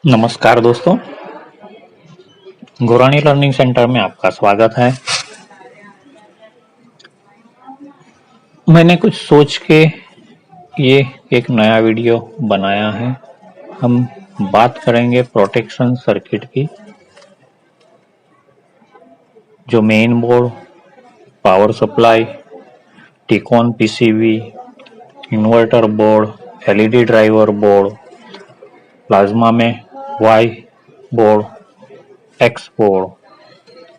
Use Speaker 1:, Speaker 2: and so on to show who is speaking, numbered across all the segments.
Speaker 1: नमस्कार दोस्तों, Gurani learning centre में आपका स्वागत है। मैंने कुछ सोच के ये एक नया वीडियो बनाया है। हम बात करेंगे प्रोटेक्शन सर्किट की, जो main board, power supply, T con PCB, inverter board, LED driver board, plasma में वाई बोर्ड, एक्स बोर्ड,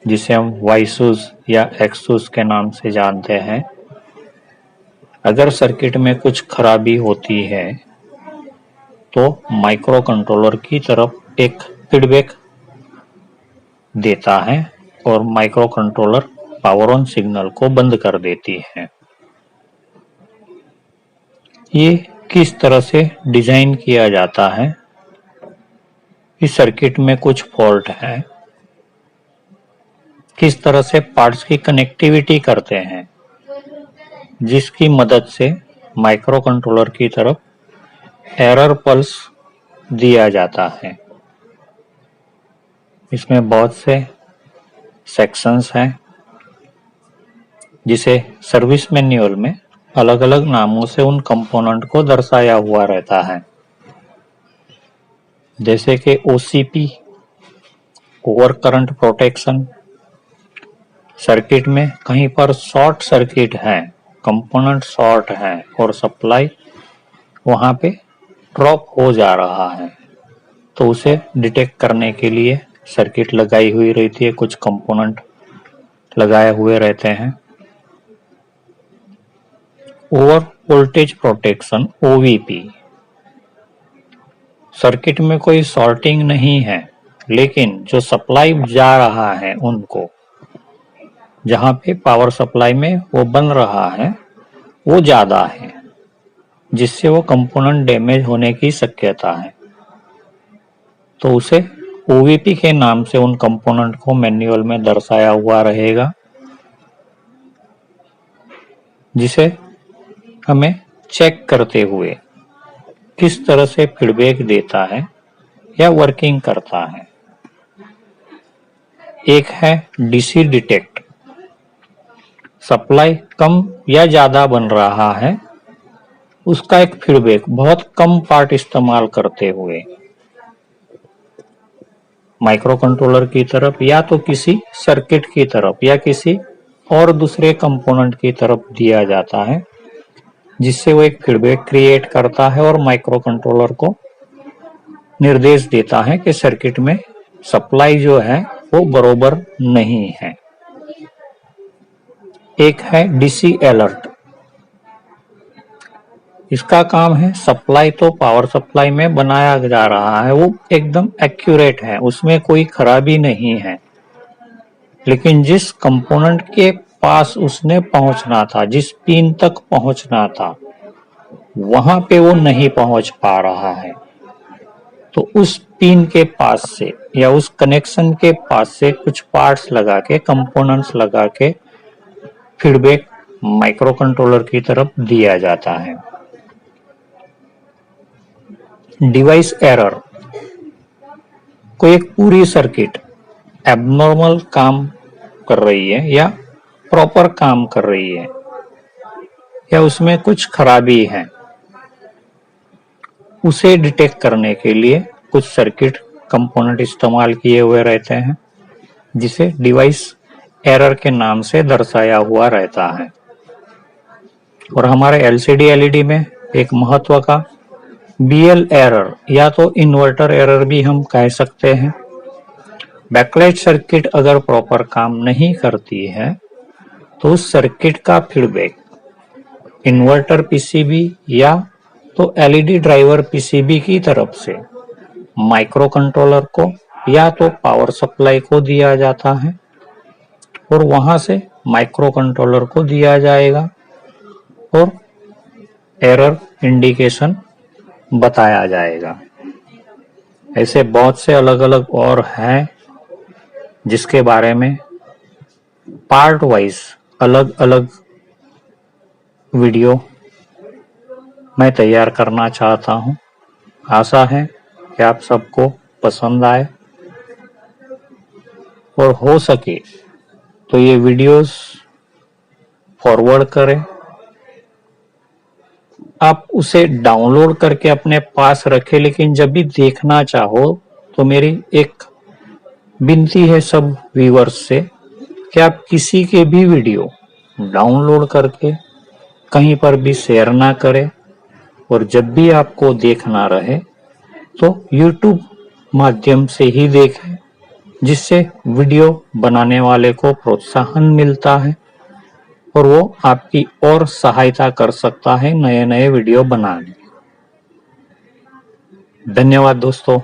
Speaker 1: जिसे हम वाईसूस या एक्सूस के नाम से जानते हैं। अगर सर्किट में कुछ खराबी होती है तो माइक्रो कंट्रोलर की तरफ एक फीडबैक देता है और micro controller power on signal को बंद कर देती है। ये किस तरह से डिजाइन किया जाता है? इस सर्किट में कुछ फॉल्ट है, किस तरह से पार्ट्स की कनेक्टिविटी करते हैं, जिसकी मदद से माइक्रो कंट्रोलर की तरफ एरर पल्स दिया जाता है। इसमें बहुत से सेक्शंस हैं, जिसे सर्विस मैन्युअल में अलग अलग नामों से उन कंपोनेंट को दर्शाया हुआ रहता है, जैसे कि OCP, over current protection. Circuit में कहीं पर शॉर्ट सर्किट है, कंपोनेंट शॉर्ट है और सप्लाई वहां पे ड्रॉप हो जा रहा है, तो उसे डिटेक्ट करने के लिए सर्किट लगाई हुई रहती है, कुछ कंपोनेंट लगाए हुए रहते हैं। Over voltage protection, OVP. Circuit में कोई शॉर्टिंग नहीं है, लेकिन जो सप्लाई जा रहा है उनको, जहां पे पावर सप्लाई में वो बन रहा है वो ज्यादा है, जिससे वो कंपोनेंट डैमेज होने की शक्यता है, तो उसे ओवीपी के नाम से उन कंपोनेंट को मैन्युअल में दर्शाया हुआ रहेगा, जिसे हमें चेक करते हुए किस तरह से फीडबैक देता है या वर्किंग करता है। एक है डीसी डिटेक्ट। सप्लाई कम या ज्यादा बन रहा है, उसका एक फीडबैक बहुत कम पार्ट इस्तेमाल करते हुए माइक्रो कंट्रोलर की तरफ या तो किसी सर्किट की तरफ या किसी और दूसरे कंपोनेंट की तरफ दिया जाता है, जिससे वो एक फीडबैक क्रिएट करता है और माइक्रो कंट्रोलर को निर्देश देता है कि सर्किट में सप्लाई जो है वो बरोबर नहीं है। एक है डीसी अलर्ट। इसका काम है, सप्लाई तो पावर सप्लाई में बनाया जा रहा है, वो एकदम एक्यूरेट है, उसमें कोई खराबी नहीं है, लेकिन जिस कंपोनेंट के पास उसने पहुंचना था, जिस पिन तक पहुंचना था, वहां पे वो नहीं पहुंच पा रहा है, तो उस पिन के पास से या उस कनेक्शन के पास से कुछ पार्ट्स लगा के, कंपोनेंट्स लगा के फीडबैक माइक्रो कंट्रोलर की तरफ दिया जाता है। Device error. कोई एक पूरी सर्किट एबनॉर्मल काम कर रही है या प्रॉपर काम कर रही है, या उसमें कुछ खराबी है, उसे डिटेक्ट करने के लिए कुछ सर्किट कंपोनेंट इस्तेमाल किए हुए रहते हैं, जिसे डिवाइस एरर के नाम से दर्शाया हुआ रहता है। और हमारे एलसीडी एलईडी में एक महत्व का बीएल एरर या तो इन्वर्टर एरर भी हम कह सकते हैं। बैकलाइट सर्किट अगर प्रॉपर काम नहीं करती है तो उस सर्किट का फीडबैक इन्वर्टर पीसीबी या तो एलईडी ड्राइवर पीसीबी की तरफ से माइक्रो कंट्रोलर को या तो पावर सप्लाई को दिया जाता है और वहां से माइक्रो कंट्रोलर को दिया जाएगा और एरर इंडिकेशन बताया जाएगा। ऐसे बहुत से अलग अलग और हैं, जिसके बारे में पार्ट वाइज अलग अलग वीडियो मैं तैयार करना चाहता हूं। आशा है कि आप सबको पसंद आए और हो सके तो ये वीडियोस फॉरवर्ड करें। आप उसे डाउनलोड करके अपने पास रखें, लेकिन जब भी देखना चाहो तो मेरी एक विनती है सब व्यूअर्स से कि आप किसी के भी वीडियो डाउनलोड करके कहीं पर भी शेयर ना करें, और जब भी आपको देखना रहे तो YouTube माध्यम से ही देखें, जिससे वीडियो बनाने वाले को प्रोत्साहन मिलता है और वो आपकी और सहायता कर सकता है नए नए वीडियो बनाने। धन्यवाद दोस्तों।